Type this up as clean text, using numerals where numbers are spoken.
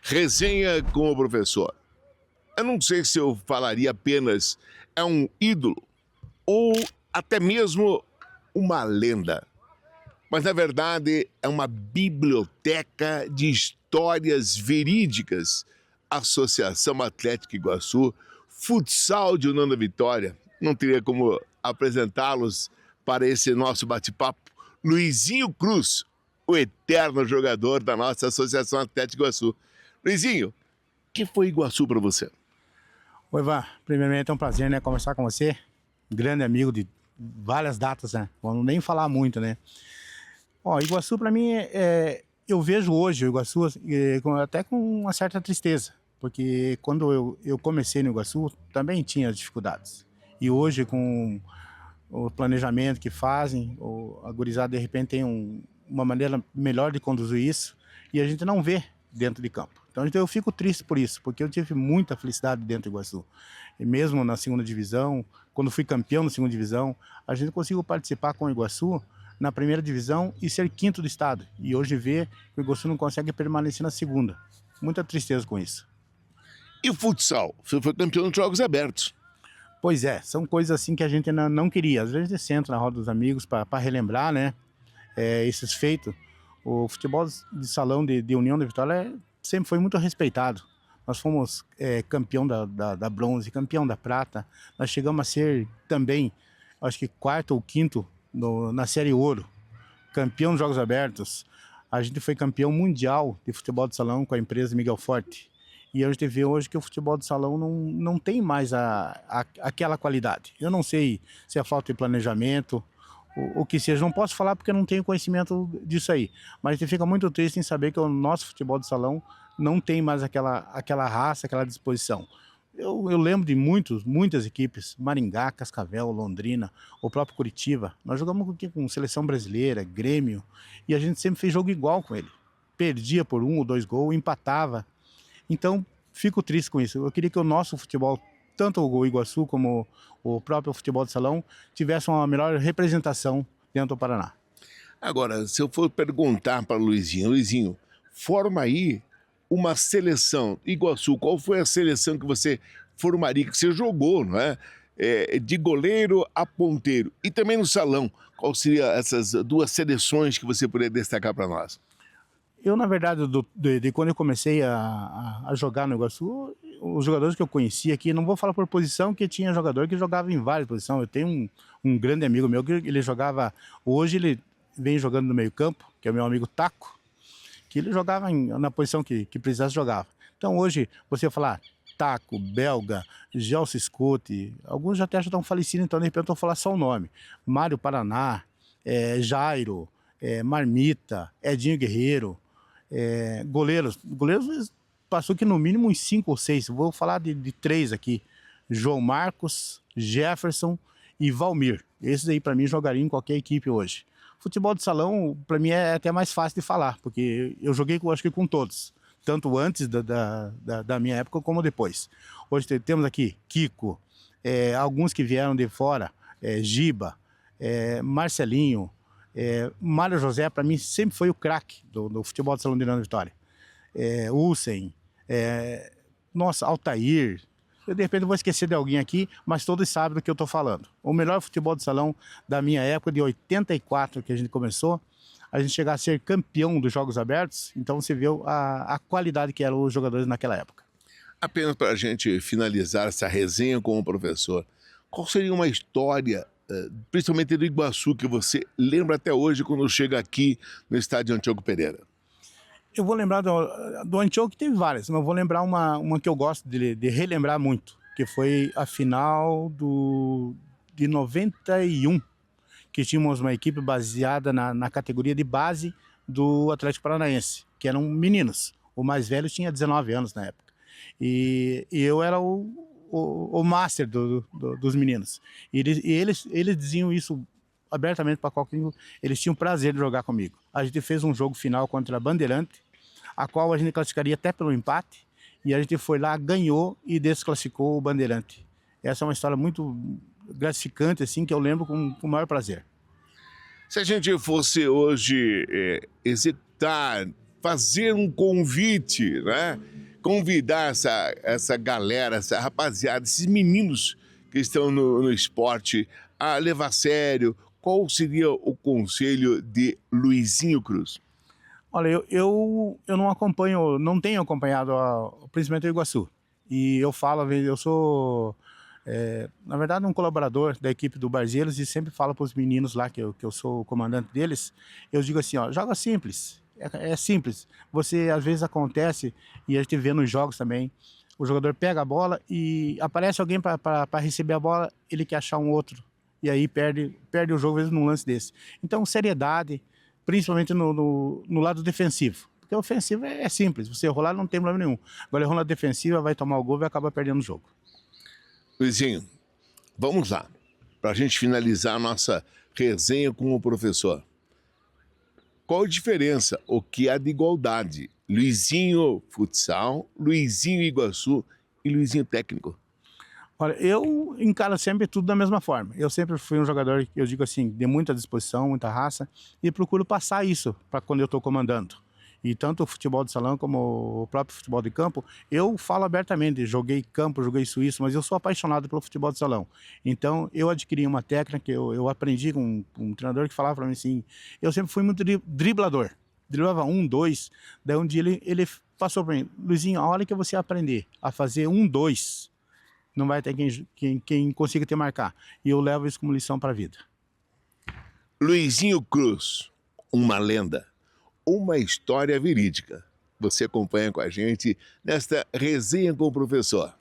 Resenha com o professor. Eu não sei se eu falaria apenas é um ídolo ou até mesmo uma lenda. Mas, na verdade, é uma biblioteca de histórias verídicas. Associação Atlético Iguaçu, futsal de União da Vitória. Não teria como apresentá-los para esse nosso bate-papo. Luizinho Cruz, o eterno jogador da nossa Associação Atlético Iguaçu. Luizinho, o que foi Iguaçu para você? Oi, Ivan. Primeiramente é um prazer, né, conversar com você. Grande amigo de várias datas, né? Vamos nem falar muito, né? Ó, Iguaçu para mim eu vejo hoje o Iguaçu até com uma certa tristeza, porque quando eu comecei no Iguaçu também tinha dificuldades. E hoje com o planejamento que fazem, a gurizada de repente tem uma maneira melhor de conduzir isso e a gente não vê dentro de campo. Então eu fico triste por isso, porque eu tive muita felicidade dentro do Iguaçu. E mesmo na segunda divisão, quando fui campeão na segunda divisão, a gente conseguiu participar com o Iguaçu na primeira divisão e ser quinto do estado. E hoje vê que o Iguaçu não consegue permanecer na segunda. Muita tristeza com isso. E o futsal? Você foi campeão de Jogos Abertos. Pois é, são coisas assim que a gente não queria. Às vezes a gente senta na roda dos amigos para relembrar, né, esses feitos. O futebol de salão de União da Vitória sempre foi muito respeitado. Nós fomos campeão da bronze, campeão da prata. Nós chegamos a ser também, acho que quarto ou quinto na Série Ouro. Campeão dos Jogos Abertos. A gente foi campeão mundial de futebol de salão com a empresa Miguel Forte. E a gente vê hoje que o futebol de salão não tem mais aquela qualidade. Eu não sei se é falta de planejamento, o que seja. Não posso falar porque eu não tenho conhecimento disso aí. Mas a gente fica muito triste em saber que o nosso futebol de salão não tem mais aquela raça, aquela disposição. Eu lembro de muitas equipes, Maringá, Cascavel, Londrina, o próprio Curitiba. Nós jogamos com seleção brasileira, Grêmio, e a gente sempre fez jogo igual com ele. Perdia por 1 ou 2 gols, empatava. Então, fico triste com isso. Eu queria que o nosso futebol, tanto o Iguaçu como o próprio futebol de salão, tivesse uma melhor representação dentro do Paraná. Agora, se eu for perguntar para Luizinho, forma aí uma seleção. Iguaçu, qual foi a seleção que você formaria, que você jogou, não é? De goleiro a ponteiro. E também no salão, qual seriam essas duas seleções que você poderia destacar para nós? Eu, na verdade, de quando eu comecei a jogar no Iguaçu, os jogadores que eu conhecia aqui, não vou falar por posição, que tinha jogador que jogava em várias posições. Eu tenho um grande amigo meu que ele jogava, hoje ele vem jogando no meio campo, que é o meu amigo Taco, que ele jogava na posição que precisasse jogava. Então hoje, você falar Taco, Belga, Gelson Scott, alguns até já estão falecidos, então de repente eu vou falar só o nome. Mário Paraná, Jairo, Marmita, Edinho Guerreiro, goleiros passou que no mínimo uns 5 ou 6, vou falar de 3 aqui: João Marcos, Jefferson e Valmir. Esses aí para mim jogariam em qualquer equipe hoje. Futebol de salão para mim é até mais fácil de falar, porque eu joguei acho que com todos, tanto antes da minha época como depois. Hoje temos aqui Kiko, alguns que vieram de fora, Giba, Marcelinho, Mário José, para mim, sempre foi o craque do futebol de salão de União da Vitória. Hussein, nossa, Altair. Eu, de repente, vou esquecer de alguém aqui, mas todos sabem do que eu estou falando. O melhor futebol de salão da minha época, de 84, que a gente começou, a gente chegar a ser campeão dos Jogos Abertos, então você viu a qualidade que eram os jogadores naquela época. Apenas para a gente finalizar essa resenha com o professor, qual seria uma história, principalmente do Iguaçu, que você lembra até hoje quando chega aqui no estádio Antíoco Pereira? Eu vou lembrar do Antíoco, que teve várias, mas eu vou lembrar uma que eu gosto de relembrar muito, que foi a final de 91, que tínhamos uma equipe baseada na categoria de base do Atlético Paranaense, que eram meninos. O mais velho tinha 19 anos na época. E eu era o master dos meninos. E eles diziam isso abertamente para qualquer um. Eles tinham prazer de jogar comigo. A gente fez um jogo final contra a Bandeirante, a qual a gente classificaria até pelo empate, e a gente foi lá, ganhou e desclassificou o Bandeirante. Essa é uma história muito gratificante, assim, que eu lembro com o maior prazer. Se a gente fosse hoje executar, fazer um convite, né? Convidar essa galera, essa rapaziada, esses meninos que estão no esporte a levar a sério. Qual seria o conselho de Luizinho Cruz? Olha, eu não acompanho, não tenho acompanhado principalmente o Iguaçu. E eu falo, eu sou, na verdade, um colaborador da equipe do Barzeiros e sempre falo para os meninos lá, que eu sou o comandante deles, eu digo assim, ó, joga simples, é simples. Você, às vezes, acontece, e a gente vê nos jogos também, o jogador pega a bola e aparece alguém para receber a bola, ele quer achar um outro. E aí perde o jogo, às vezes, num lance desse. Então, seriedade, principalmente no lado defensivo. Porque a ofensiva é simples, você rolar não tem problema nenhum. Agora, errou na defensiva, vai tomar o gol e vai acabar perdendo o jogo. Luizinho, vamos lá, para a gente finalizar a nossa resenha com o professor. Qual a diferença, o que há de igualdade? Luizinho futsal, Luizinho Iguaçu e Luizinho técnico. Olha, eu encaro sempre tudo da mesma forma. Eu sempre fui um jogador, eu digo assim, de muita disposição, muita raça, e procuro passar isso para quando eu estou comandando. E tanto o futebol de salão como o próprio futebol de campo, eu falo abertamente, joguei campo, joguei suíço, mas eu sou apaixonado pelo futebol de salão. Então, eu adquiri uma técnica, eu aprendi com um treinador que falava para mim assim, eu sempre fui muito driblador. Driblava 1, 2, daí um dia ele passou para mim, Luizinho, a hora que você aprender a fazer 1, 2, não vai ter quem consiga te marcar. E eu levo isso como lição para a vida. Luizinho Cruz, uma lenda, uma história verídica. Você acompanha com a gente nesta resenha com o professor.